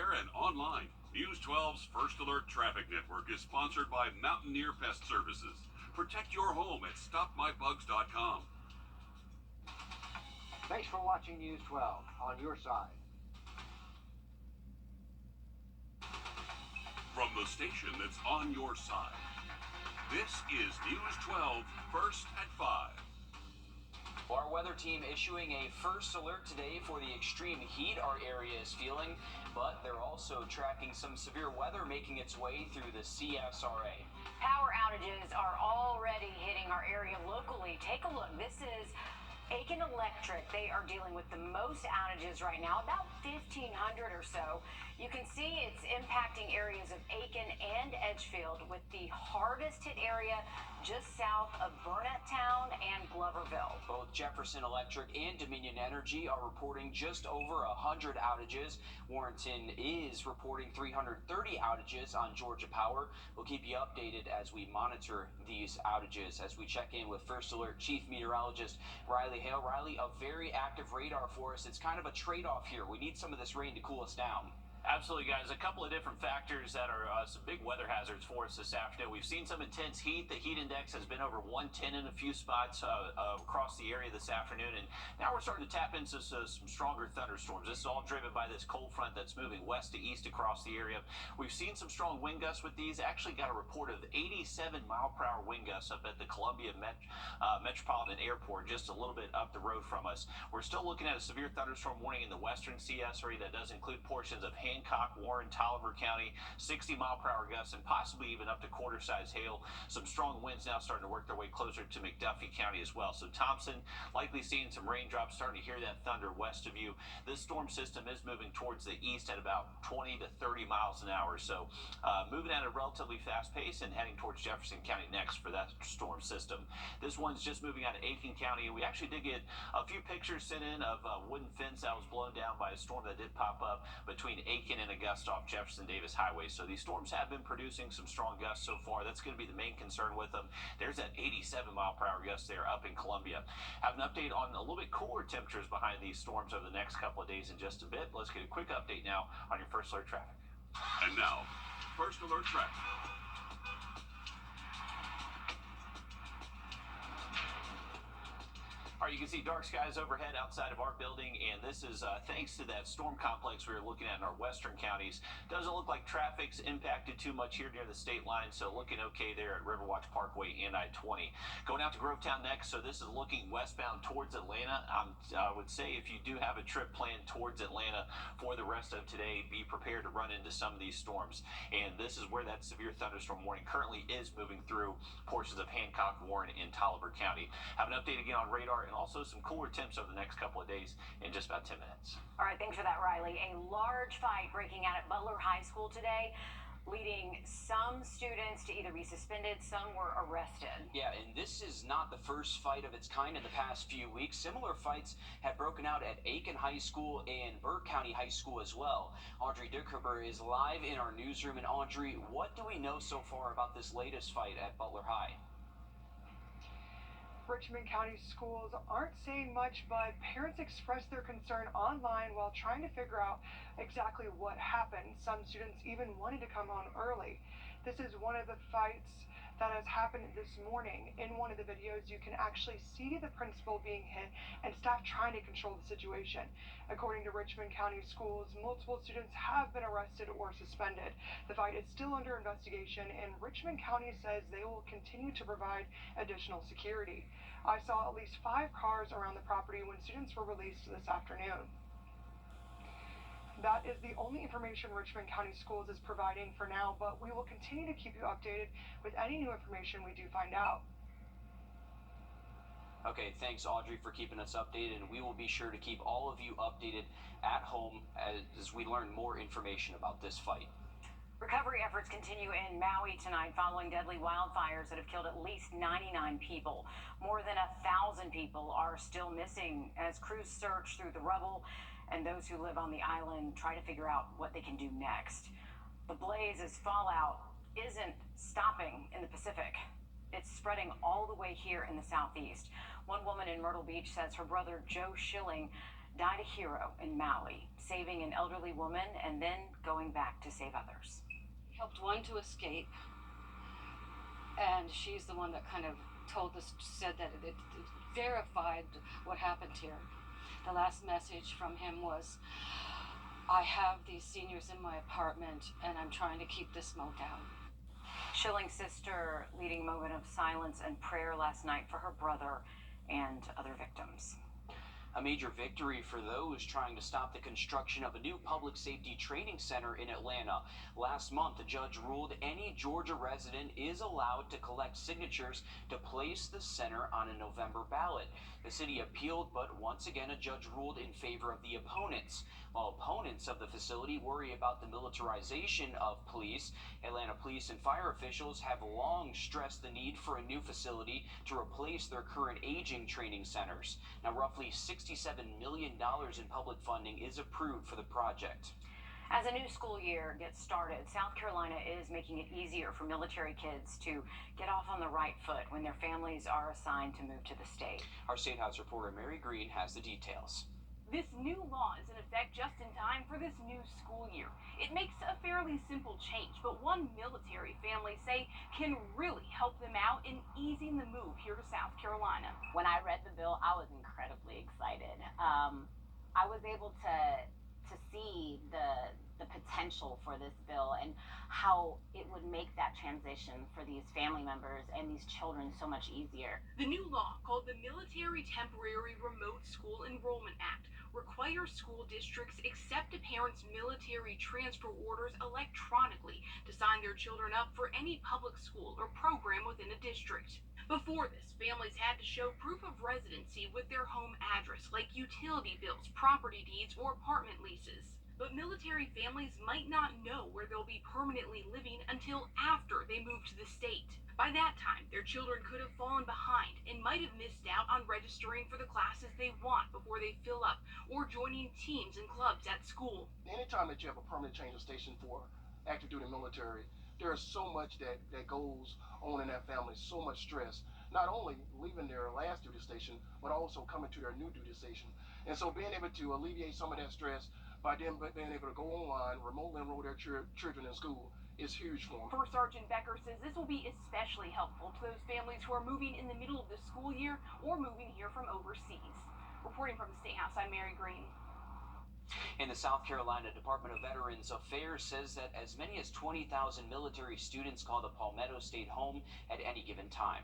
air and online. News 12's First Alert Traffic Network is sponsored by Mountaineer Pest Services. Protect your home at stopmybugs.com. Thanks for watching News 12 on your side. From the station that's on your side, this is News 12 First at 5. Our weather team issuing a first alert today for the extreme heat our area is feeling, but they're also tracking some severe weather making its way through the CSRA. Power outages are already hitting our area locally. Take a look. This is Aiken Electric. They are dealing with the most outages right now, about 1,500 or so. You can see it's impacting areas of Aiken and Edgefield, with the hardest hit area just south of Burnett Town and Gloverville. Both Jefferson Electric and Dominion Energy are reporting just over 100 outages. Warrenton is reporting 330 outages on Georgia Power. We'll keep you updated as we monitor these outages. As we check in with First Alert Chief Meteorologist Riley Hale. Riley, a very active radar for us. It's kind of a trade-off here. We need some of this rain to cool us down. Absolutely, guys. A couple of different factors that are some big weather hazards for us this afternoon. We've seen some intense heat. The heat index has been over 110 in a few spots across the area this afternoon, and now we're starting to tap into some stronger thunderstorms. This is all driven by this cold front that's moving west to east across the area. We've seen some strong wind gusts with these. Actually got a report of 87 mile-per-hour wind gusts up at the Columbia Metropolitan Airport, just a little bit up the road from us. We're still looking at a severe thunderstorm warning in the western CS area that does include portions of Hancock, Warren, Tolliver County, 60 mile-per-hour gusts, and possibly even up to quarter-size hail. Some strong winds now starting to work their way closer to McDuffie County as well. So Thompson likely seeing some raindrops, starting to hear that thunder west of you. This storm system is moving towards the east at about 20 to 30 miles an hour. So moving at a relatively fast pace and heading towards Jefferson County next for that storm system. This one's just moving out of Aiken County. We actually did get a few pictures sent in of a wooden fence that was blown down by a storm that did pop up between Aiken and Augusta off Jefferson Davis Highway. So these storms have been producing some strong gusts so far. That's going to be the main concern with them. There's that 87 mile-per-hour gust there up in Columbia. Have an update on a little bit cooler temperatures behind these storms over the next couple of days in just a bit. Let's get a quick update now on your First Alert traffic. And now, First Alert traffic. All right, you can see dark skies overhead outside of our building, and this is thanks to that storm complex we were looking at in our western counties. Doesn't look like traffic's impacted too much here near the state line, so looking okay there at Riverwatch Parkway and I-20. Going out to Grovetown next, so this is looking westbound towards Atlanta. I would say if you do have a trip planned towards Atlanta for the rest of today, be prepared to run into some of these storms. And this is where that severe thunderstorm warning currently is moving through portions of Hancock, Warren, and Tolliver County. Have an update again on radar and also some cooler temps over the next couple of days in just about 10 minutes. All right, thanks for that, Riley. A large fight breaking out at Butler High School today, leading some students to either be suspended, some were arrested. Yeah, and this is not the first fight of its kind in the past few weeks. Similar fights have broken out at Aiken High School and Burke County High School as well. Audrey Dickerber is live in our newsroom. And Audrey, what do we know so far about this latest fight at Butler High? Richmond County schools aren't saying much, but parents expressed their concern online while trying to figure out exactly what happened. Some students even wanted to come home early. This is one of the fights that has happened this morning. In one of the videos, you can actually see the principal being hit and staff trying to control the situation. According to Richmond County schools, multiple students have been arrested or suspended. The fight is still under investigation, and Richmond County says they will continue to provide additional security. I saw at least 5 cars around the property when students were released this afternoon. That is the only information Richmond County Schools is providing for now, but we will continue to keep you updated with any new information we do find out. Okay, thanks Audrey for keeping us updated, and we will be sure to keep all of you updated at home as we learn more information about this fight. Recovery efforts continue in Maui tonight following deadly wildfires that have killed at least 99 people. More than 1,000 people are still missing as crews search through the rubble, and those who live on the island try to figure out what they can do next. The blaze's fallout isn't stopping in the Pacific. It's spreading all the way here in the southeast. One woman in Myrtle Beach says her brother Joe Schilling died a hero in Maui, saving an elderly woman and then going back to save others. Helped one to escape, and she's the one that kind of said that it verified what happened here. The last message from him was, I have these seniors in my apartment and I'm trying to keep the smoke out. Schilling's sister leading a moment of silence and prayer last night for her brother and other victims. A major victory for those trying to stop the construction of a new public safety training center in Atlanta. Last month, a judge ruled any Georgia resident is allowed to collect signatures to place the center on a November ballot. The city appealed, but once again, a judge ruled in favor of the opponents. While opponents of the facility worry about the militarization of police, Atlanta police and fire officials have long stressed the need for a new facility to replace their current aging training centers. Now, roughly $67 million in public funding is approved for the project. As a new school year gets started, South Carolina is making it easier for military kids to get off on the right foot when their families are assigned to move to the state. Our State House reporter Mary Green has the details. This new law is in effect just in time for this new school year. It makes a fairly simple change, but one military family say can really help them out in easing the move here to South Carolina. When I read the bill, I was incredibly excited. I was able to see the potential for this bill and how it would make that transition for these family members and these children so much easier. The new law, called the Military Temporary Remote School Enrollment Act, requires school districts accept a parent's military transfer orders electronically to sign their children up for any public school or program within a district. Before this, families had to show proof of residency with their home address, like utility bills, property deeds, or apartment leases. But military families might not know where they'll be permanently living until after they move to the state. By that time, their children could have fallen behind and might have missed out on registering for the classes they want before they fill up, or joining teams and clubs at school. Anytime that you have a permanent change of station for active duty military, there is so much that goes on in that family, so much stress. Not only leaving their last duty station, but also coming to their new duty station. And so being able to alleviate some of that stress by them being able to go online, remotely enroll their children in school, is huge for them. First Sergeant Becker says this will be especially helpful to those families who are moving in the middle of the school year or moving here from overseas. Reporting from the State House, I'm Mary Green. And the South Carolina Department of Veterans Affairs says that as many as 20,000 military students call the Palmetto State home at any given time.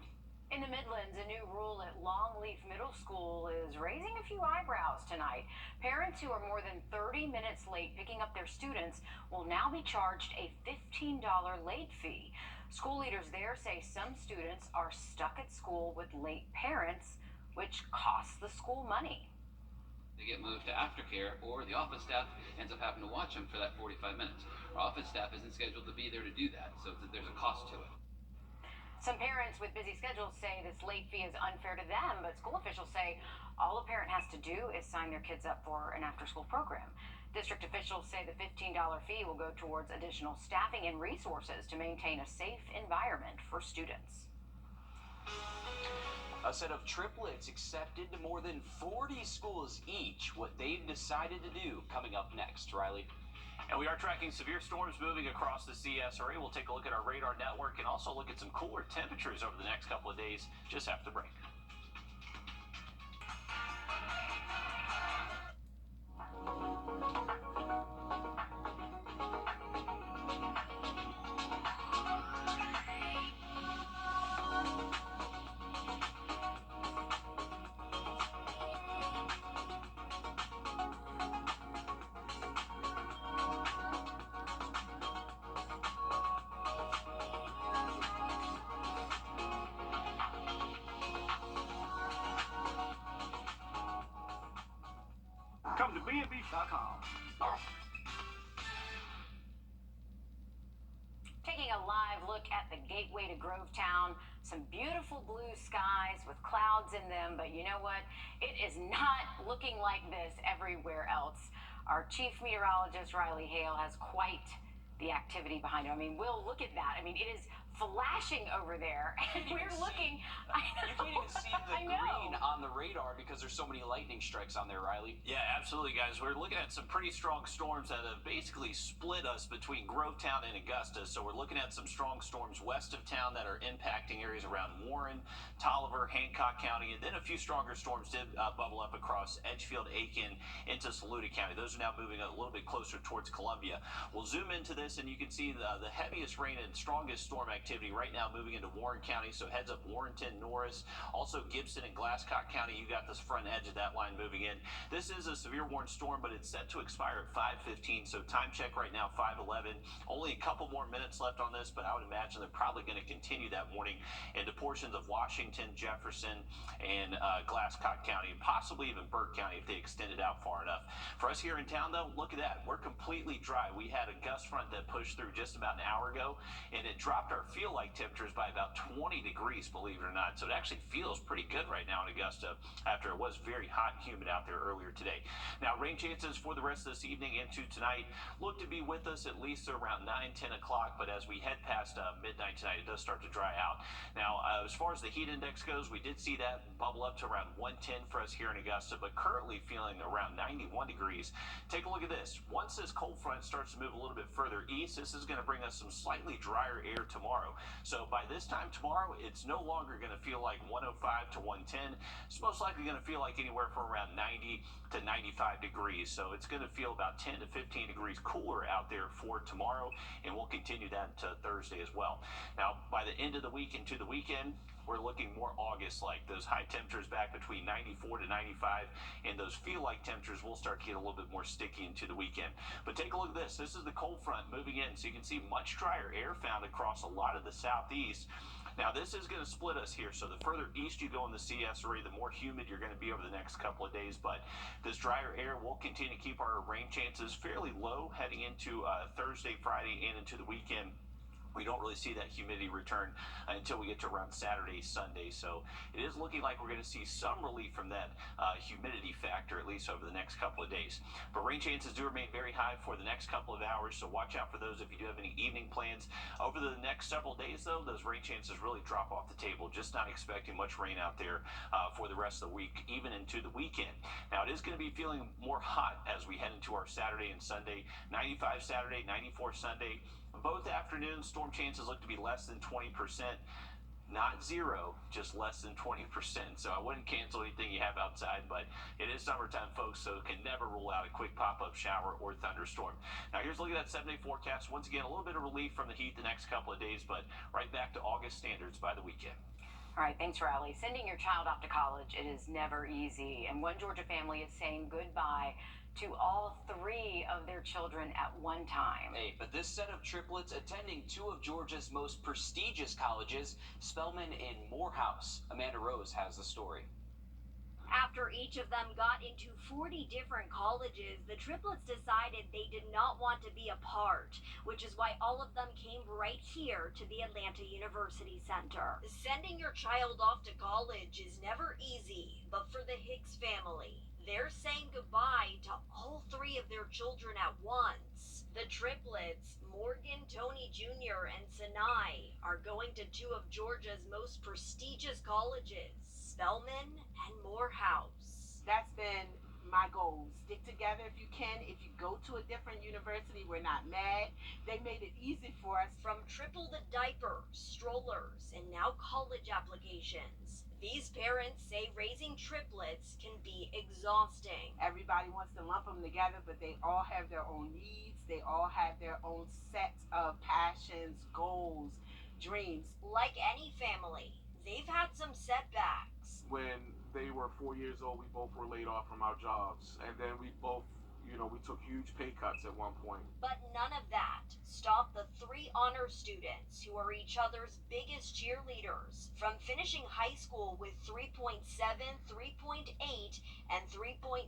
In the Midlands, a new rule at Longleaf Middle School is raising a few eyebrows tonight. Parents who are more than 30 minutes late picking up their students will now be charged a $15 late fee. School leaders there say some students are stuck at school with late parents, which costs the school money. They get moved to aftercare, or the office staff ends up having to watch them for that 45 minutes. Our office staff isn't scheduled to be there to do that, so there's a cost to it. Some parents with busy schedules say this late fee is unfair to them, but school officials say all a parent has to do is sign their kids up for an after-school program. District officials say the $15 fee will go towards additional staffing and resources to maintain a safe environment for students. A set of triplets accepted to more than 40 schools each. What they've decided to do coming up next, Riley. And we are tracking severe storms moving across the CSRA. We'll take a look at our radar network and also look at some cooler temperatures over the next couple of days just after the break. Come to bnbeach.com. Taking a live look at the gateway to Grovetown, some beautiful blue skies with clouds in them, but you know what? It is not looking like this everywhere else. Our chief meteorologist, Riley Hale, has quite the activity behind it. I mean, Will, look at that. I mean, it is flashing over there, and we're looking. You can't even see the green on the radar because there's so many lightning strikes on there, Riley. Yeah, absolutely, guys. We're looking at some pretty strong storms that have basically split us between Grovetown and Augusta. So we're looking at some strong storms west of town that are impacting areas around Warren, Tolliver, Hancock County, and then a few stronger storms did bubble up across Edgefield, Aiken, into Saluda County. Those are now moving a little bit closer towards Columbia. We'll zoom into this, and you can see the heaviest rain and strongest storm activity right now moving into Warren County. So heads up Warrenton, Norris, also Gibson and Glasscock County. You got this front edge of that line moving in. This is a severe warning storm, but it's set to expire at 5:15. So time check right now 5:11. Only a couple more minutes left on this, but I would imagine they're probably going to continue that warning into portions of Washington, Jefferson, and Glasscock County, and possibly even Burke County if they extend it out far enough. For us here in town, though, look at that. We're completely dry. We had a gust front that pushed through just about an hour ago, and it dropped our feel-like temperatures by about 20 degrees, believe it or not. So it actually feels pretty good right now in Augusta after it was very hot and humid out there earlier today. Now, rain chances for the rest of this evening into tonight look to be with us at least around 9-10 o'clock, but as we head past midnight tonight, it does start to dry out. Now, as far as the heat index goes, we did see that bubble up to around 110 for us here in Augusta, but currently feeling around 91 degrees. Take a look at this. Once this cold front starts to move a little bit further east, this is going to bring us some slightly drier air tomorrow. So by this time tomorrow, it's no longer going to feel like 105 to 110. It's most likely going to feel like anywhere from around 90 to 95 degrees. So it's going to feel about 10 to 15 degrees cooler out there for tomorrow, and we'll continue that until Thursday as well. Now, by the end of the week into the weekend, we're looking more August-like. Those high temperatures back between 94 to 95, and those feel-like temperatures will start to get a little bit more sticky into the weekend. But take a look at this. This is the cold front moving in, so you can see much drier air found across a lot of the southeast. Now, this is going to split us here, so the further east you go in the CS area, the more humid you're going to be over the next couple of days. But this drier air will continue to keep our rain chances fairly low heading into Thursday, Friday, and into the weekend. We don't really see that humidity return until we get to around Saturday, Sunday. So it is looking like we're going to see some relief from that humidity factor, at least over the next couple of days. But rain chances do remain very high for the next couple of hours, so watch out for those if you do have any evening plans. Over the next several days, though, those rain chances really drop off the table. Just not expecting much rain out there for the rest of the week, even into the weekend. Now, it is going to be feeling more hot as we head into our Saturday and Sunday. 95 Saturday, 94 Sunday. Both afternoons, storm chances look to be less than 20%. Not zero, just less than 20%. So I wouldn't cancel anything you have outside, but it is summertime, folks, so can never rule out a quick pop-up shower or thunderstorm. Now, here's a look at that 7-day forecast. Once again, a little bit of relief from the heat the next couple of days, but right back to August standards by the weekend. All right, thanks, Riley. Sending your child off to college, it is never easy. And one Georgia family is saying goodbye to all three of their children at one time. Hey, but this set of triplets attending two of Georgia's most prestigious colleges, Spelman and Morehouse. Amanda Rose has the story. After each of them got into 40 different colleges, the triplets decided they did not want to be apart, which is why all of them came right here to the Atlanta University Center. Sending your child off to college is never easy, but for the Hicks family, they're saying goodbye to all three of their children at once. The triplets, Morgan, Tony Jr., and Sinai, are going to two of Georgia's most prestigious colleges, Spelman and Morehouse. That's been my goal. Stick together if you can. If you go to a different university, we're not mad. They made it easy for us. From triple the diapers, strollers, and now college applications, these parents say raising triplets can be exhausting. Everybody wants to lump them together, but they all have their own needs. They all have their own sets of passions, goals, dreams. Like any family, they've had some setbacks. When they were 4 years old, we both were laid off from our jobs. And then we both, we took huge pay cuts at one point. But none of that stopped the three honor students who are each other's biggest cheerleaders from finishing high school with 3.7, 3.8, and 3.9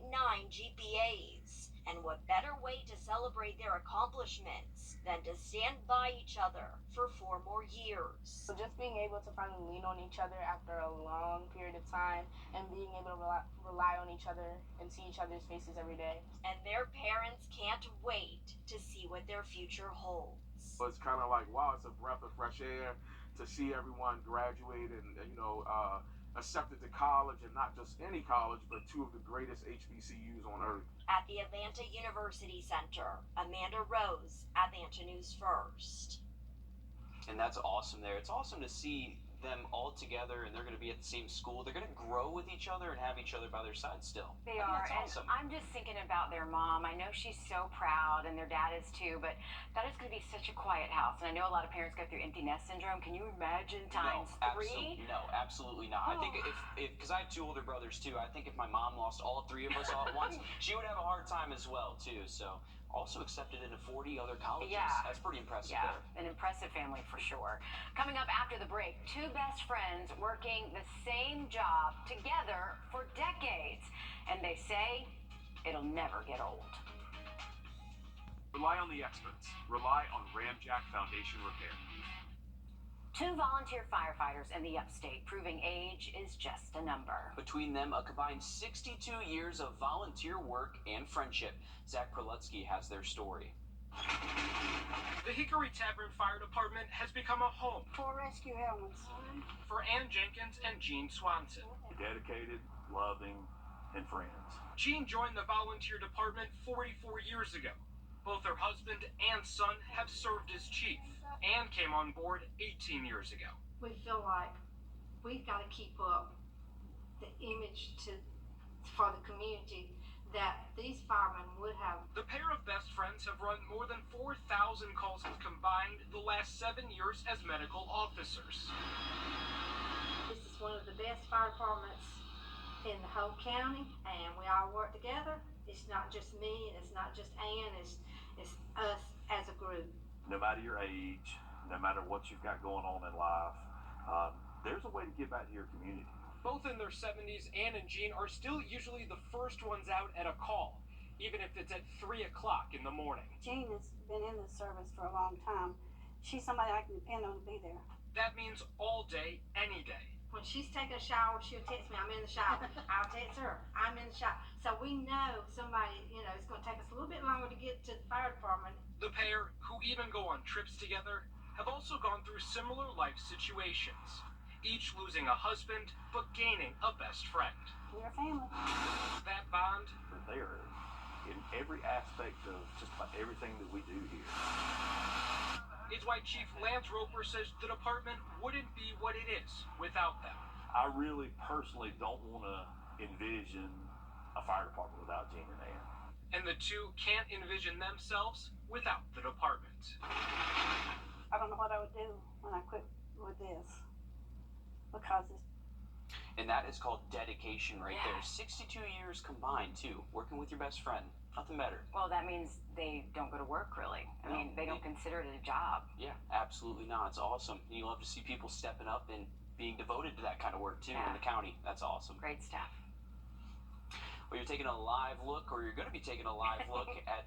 GPAs. And what better way to celebrate their accomplishments than to stand by each other for 4 more years. So just being able to finally lean on each other after a long period of time and being able to rely on each other and see each other's faces every day. And their parents can't wait to see what their future holds. So it's kind of like, wow, it's a breath of fresh air. to see everyone graduate and accepted to college, and not just any college, but two of the greatest HBCUs on earth. At the Atlanta University Center, Amanda Rose, Atlanta News First. And that's awesome there. It's awesome to see them all together, and they're going to be at the same school. They're going to grow with each other and have each other by their side still. They I think are, that's awesome. and I'm just thinking about their mom. I know she's so proud, and their dad is too, but that is going to be such a quiet house. And I know a lot of parents go through empty nest syndrome. Can you imagine times three? No, absolutely not. I think if because I have two older brothers too, I think if my mom lost all three of us all at once, she would have a hard time as well too. So also accepted into 40 other colleges. Yeah. That's pretty impressive Yeah, there. an impressive family for sure. Coming up after the break, two best friends working the same job together for decades. And they say it'll never get old. Rely on the experts. Rely on Ramjack Foundation Repair. Two volunteer firefighters in the upstate proving age is just a number. Between them, a combined 62 years of volunteer work and friendship. Zach Prelutsky has their story. The Hickory Tavern Fire Department has become a home For rescue helmets. for Ann Jenkins and Gene Swanson. Dedicated, loving, and friends. Gene joined the volunteer department 44 years ago. Both her husband and son have served as chief. Ann came on board 18 years ago. We feel like we've got to keep up the image for the community that these firemen would have. The pair of best friends have run more than 4,000 calls combined the last 7 years as medical officers. This is one of the best fire departments in the whole county, and we all work together. It's not just me, and it's not just Ann, it's us as a group. No matter your age, no matter what you've got going on in life, there's a way to give back to your community. Both in their 70s, Ann and Gene are still usually the first ones out at a call, even if it's at 3 o'clock in the morning. Jean has been in the service for a long time. She's somebody I can depend on to be there. That means all day, any day. When she's taking a shower, she'll text me, I'm in the shower. I'll text her, I'm in the shower. So we know somebody, it's going to take us a little bit longer to get to the fire department. The pair, who even go on trips together, have also gone through similar life situations, each losing a husband, but gaining a best friend. We're a family. That bond, They're there in every aspect of just about everything that we do here. is why Chief Lance Roper says the department wouldn't be what it is without them. I really personally don't want to envision a fire department without Gene and Ann. And the two can't envision themselves without the department. I don't know what I would do when I quit with this. Because it's And that is called dedication right there. 62 years combined too, working with your best friend. Nothing better. Well, that means they don't go to work, really. I mean, they don't consider it a job. Yeah, absolutely not. It's awesome. And you love to see people stepping up and being devoted to that kind of work too in the county. That's awesome. Great stuff. Well, you're taking a live look, or you're going to be taking a live look at,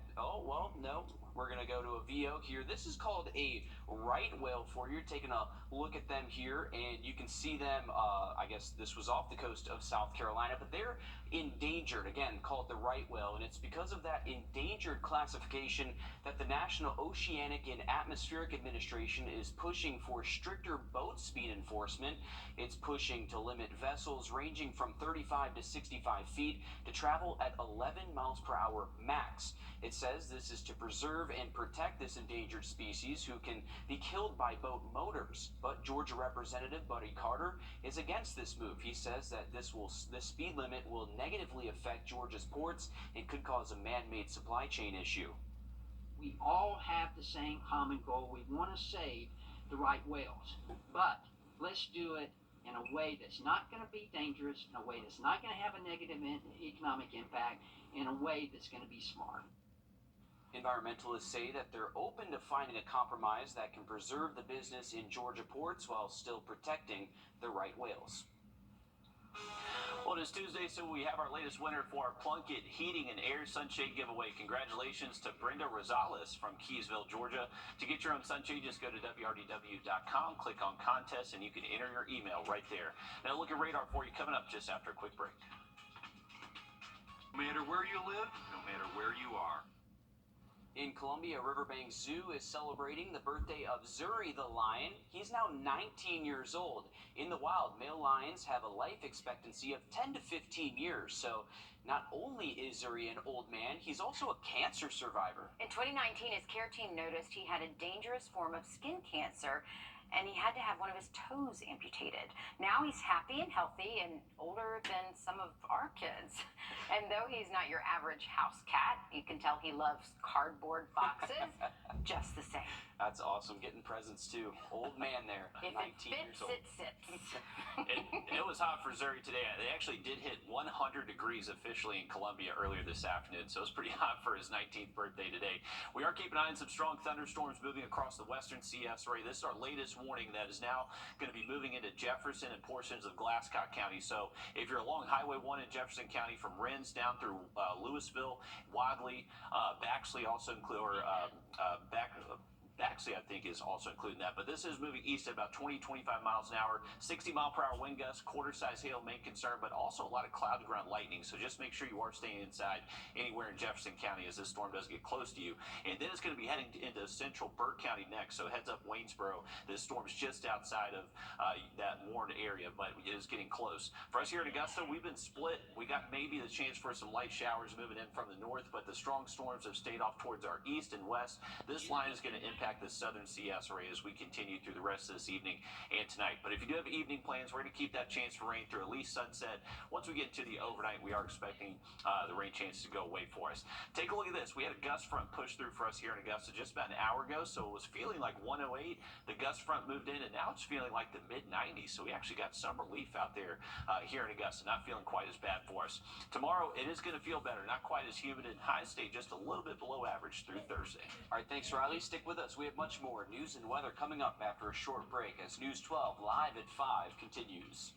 we're going to go to a VO here. This is called a right whale for you. Taking a look at them here, and you can see them, I guess this was off the coast of South Carolina, but they're endangered, again, called the right whale, and it's because of that endangered classification that the National Oceanic and Atmospheric Administration is pushing for stricter boat speed enforcement. It's pushing to limit vessels ranging from 35 to 65 feet to travel at 11 miles per hour max. It says this is to preserve and protect this endangered species who can be killed by boat motors. But Georgia Representative Buddy Carter is against this move. He says that this speed limit will negatively affect Georgia's ports and could cause a man-made supply chain issue. We all have the same common goal. We want to save the right whales, but let's do it in a way that's not going to be dangerous, in a way that's not going to have a negative economic impact, in a way that's going to be smart. Environmentalists say that they're open to finding a compromise that can preserve the business in Georgia ports while still protecting the right whales. Well, it is Tuesday, so we have our latest winner for our Plunkett Heating and Air Sunshade giveaway. Congratulations to Brenda Rosales from Keysville, Georgia. To get your own sunshade, just go to wrdw.com, click on contest, and you can enter your email right there. Now, look at radar for you coming up just after a quick break. No matter where you live, no matter where you are. In Columbia, Riverbank Zoo is celebrating the birthday of Zuri the lion. He's now 19 years old. In the wild, male lions have a life expectancy of 10 to 15 years. So not only is Zuri an old man, he's also a cancer survivor. In 2019, his care team noticed he had a dangerous form of skin cancer, and he had to have one of his toes amputated. Now he's happy and healthy and older than some of our kids. And though he's not your average house cat, you can tell he loves cardboard boxes just the same. That's awesome. Getting presents too. Old man there, If 19 it fits, years old. it sips. It was hot for Zuri today. They actually did hit 100 degrees officially in Columbia earlier this afternoon, so it's pretty hot for his 19th birthday today. We are keeping an eye on some strong thunderstorms moving across the western CS area. This is our latest warning that is now going to be moving into Jefferson and portions of Glasscock County. So if you're along Highway 1 in Jefferson County from Rennes down through Louisville, Wadley, Baxley also include, or Baxley, I think, is also including that. But this is moving east at about 20-25 miles an hour, 60-mile-per-hour wind gusts, quarter-size hail main concern, but also a lot of cloud-to-ground lightning. So just make sure you are staying inside anywhere in Jefferson County as this storm does get close to you. And then it's going to be heading into central Burke County next. So heads up Waynesboro. This storm's just outside of that warned area, but it is getting close. For us here in Augusta, we've been split. We got maybe the chance for some light showers moving in from the north, but the strong storms have stayed off towards our east and west. This line is going to impact the southern CS area as we continue through the rest of this evening and tonight. But if you do have evening plans, we're going to keep that chance for rain through at least sunset. Once we get to the overnight, we are expecting the rain chances to go away for us. Take a look at this. We had a gust front push through for us here in Augusta just about an hour ago, so it was feeling like 108. The gust front moved in, and now it's feeling like the mid-90s. So we actually got some relief out there here in Augusta, not feeling quite as bad for us. Tomorrow, it is going to feel better, not quite as humid, and highs stay just a little bit below average through Thursday. All right, thanks, Riley. Stick with us. We have much more news and weather coming up after a short break as News 12 Live at 5 continues.